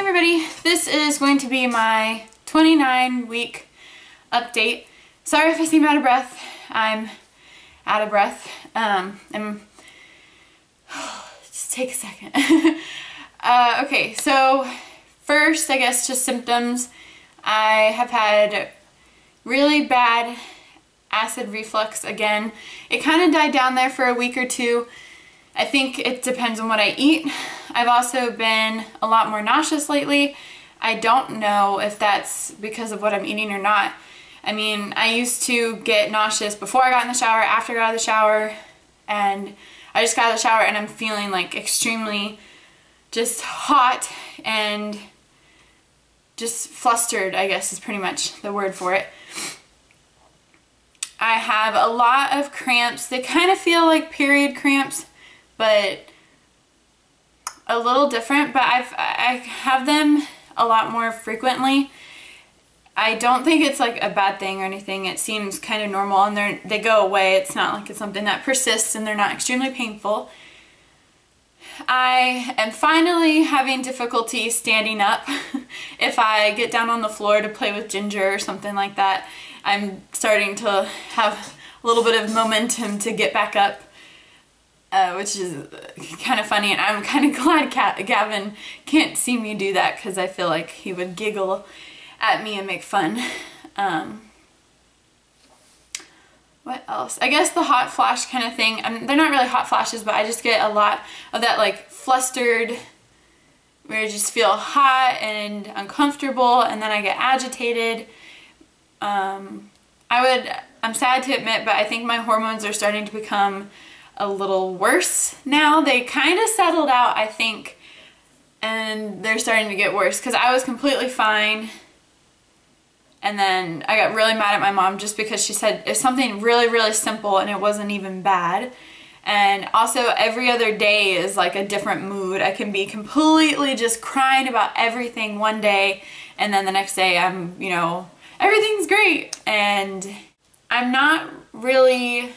everybody, this is going to be my 29-week update. Sorry if I seem out of breath. I'm out of breath. Just take a second. Okay, so first, I guess just symptoms. I have had really bad acid reflux again. It kind of died down there for a week or two. I think it depends on what I eat. I've also been a lot more nauseous lately. I don't know if that's because of what I'm eating or not. I mean, I used to get nauseous before I got in the shower, after I got out of the shower, and I just got out of the shower and I'm feeling like extremely just hot and just flustered, I guess is pretty much the word for it. I have a lot of cramps. They kind of feel like period cramps, but a little different, but I have them a lot more frequently. I don't think it's like a bad thing or anything. It seems kind of normal and they go away. It's not like it's something that persists and they're not extremely painful. I am finally having difficulty standing up. If I get down on the floor to play with Ginger or something like that, I'm starting to have a little bit of momentum to get back up. Which is kind of funny, and I'm kind of glad Gavin can't see me do that because I feel like he would giggle at me and make fun. What else? I guess the hot flash kind of thing. They're not really hot flashes, but I just get a lot of that like flustered, where I just feel hot and uncomfortable, and then I get agitated. I'm sad to admit, but I think my hormones are starting to become a little worse now. They kind of settled out, I think, and they're starting to get worse because I was completely fine, and then I got really mad at my mom just because she said it's something really simple and it wasn't even bad. And also every other day is like a different mood. I can be completely just crying about everything one day, and then the next day I'm, you know, everything's great, and I'm not really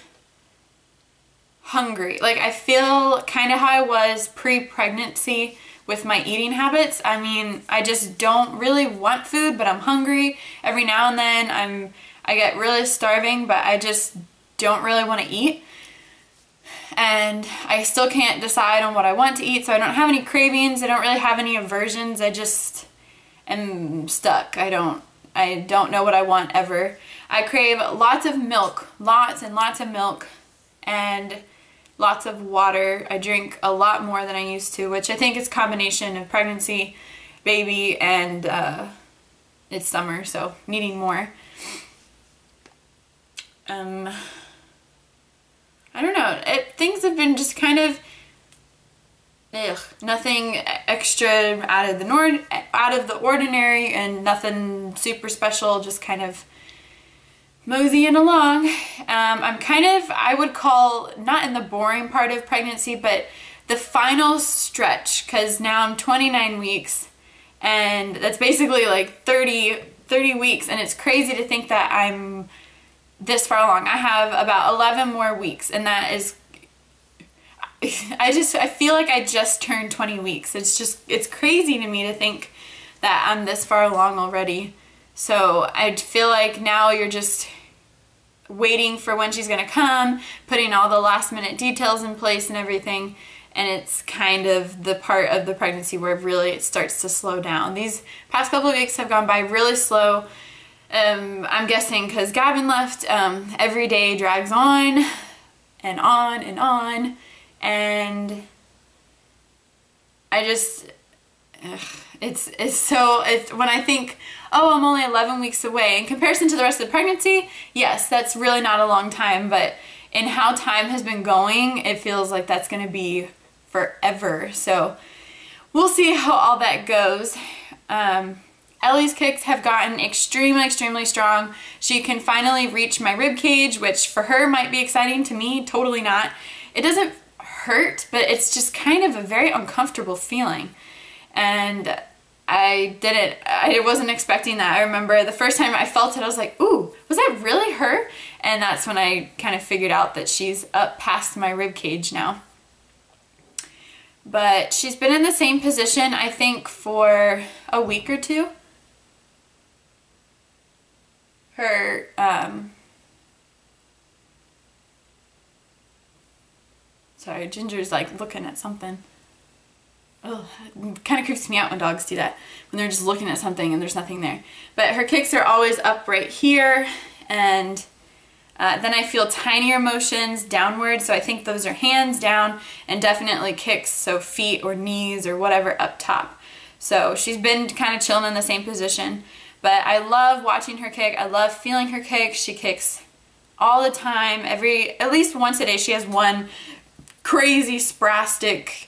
hungry. Like, I feel kind of how I was pre-pregnancy with my eating habits. I mean, I just don't really want food, but I'm hungry. Every now and then I get really starving, but I just don't really want to eat. And I still can't decide on what I want to eat, so I don't have any cravings. I don't really have any aversions. I just am stuck. I don't know what I want ever. I crave lots of milk, lots and lots of milk, and lots of water. I drink a lot more than I used to, which I think is a combination of pregnancy, baby, and it's summer, so needing more. I don't know. Things have been just kind of nothing extra out of the ordinary, and nothing super special, just kind of moseying along. I'm kind of, I would call, not in the boring part of pregnancy, but the final stretch, because now I'm 29 weeks, and that's basically like 30 weeks, and it's crazy to think that I'm this far along. I have about 11 more weeks, and that is, I feel like I just turned 20 weeks. It's crazy to me to think that I'm this far along already. So I feel like now you're just waiting for when she's gonna come, putting all the last minute details in place and everything, and it's kind of the part of the pregnancy where really it starts to slow down. These past couple of weeks have gone by really slow. I'm guessing because Gavin left, every day drags on and on and on, and I just, when I think, oh, I'm only 11 weeks away, in comparison to the rest of the pregnancy, yes, that's really not a long time, but in how time has been going, it feels like that's going to be forever. So we'll see how all that goes. Ellie's kicks have gotten extremely strong. She can finally reach my rib cage, which for her might be exciting. To me, totally not. It doesn't hurt, but it's just kind of a very uncomfortable feeling. And I wasn't expecting that. I remember the first time I felt it, I was like, ooh, was that really her? And that's when I kind of figured out that she's up past my rib cage now. but she's been in the same position, I think, for a week or two. Her, sorry, Ginger's like looking at something. Oh, it kind of creeps me out when dogs do that, when they're just looking at something and there's nothing there. But her kicks are always up right here, and then I feel tinier motions downward, so I think those are hands down, and definitely kicks, so feet or knees or whatever up top. So she's been kind of chilling in the same position, but I love watching her kick. I love feeling her kick. She kicks all the time. At least once a day she has one crazy spastic,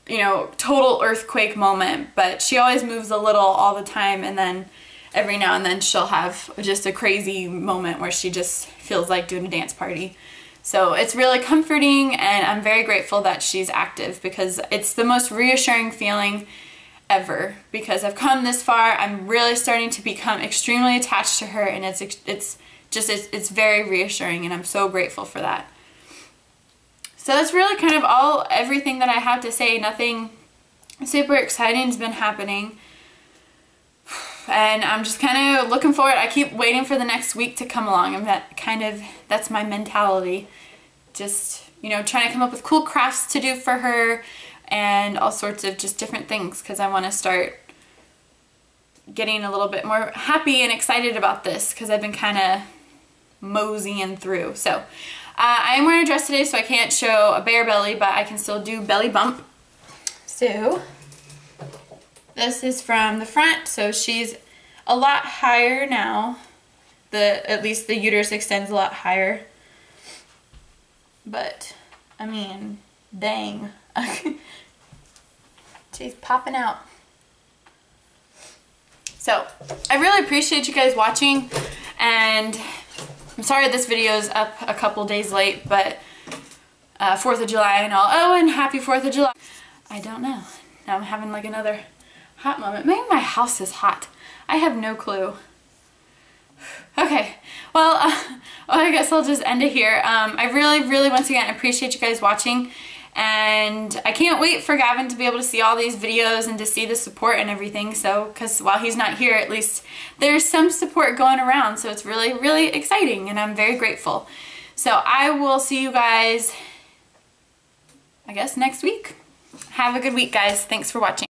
you know, total earthquake moment, but she always moves a little all the time, and then every now and then she'll have just a crazy moment where she just feels like doing a dance party. So it's really comforting, and I'm very grateful that she's active, because it's the most reassuring feeling ever, because I've come this far. I'm really starting to become extremely attached to her, and it's very reassuring, and I'm so grateful for that. So that's really kind of everything that I have to say. Nothing super exciting has been happening. And I'm just kind of looking forward. I keep waiting for the next week to come along. That's my mentality. Just, you know, trying to come up with cool crafts to do for her and all sorts of just different things, because I want to start getting a little bit more happy and excited about this, because I've been kind of moseying through. So I am wearing a dress today, so I can't show a bare belly, but I can still do belly bump. So this is from the front, so she's a lot higher now. At least the uterus extends a lot higher. But, I mean, dang. She's popping out. So, I really appreciate you guys watching, and I'm sorry this video is up a couple days late, but 4th of July and all. Oh, and happy 4th of July. I don't know. Now I'm having like another hot moment. Maybe my house is hot. I have no clue. Okay, well, I guess I'll just end it here. I really, once again, appreciate you guys watching, and I can't wait for Gavin to be able to see all these videos and to see the support and everything. So, because while he's not here, at least there's some support going around, so it's really exciting, and I'm very grateful. So I will see you guys, I guess, next week. Have a good week, guys. Thanks for watching.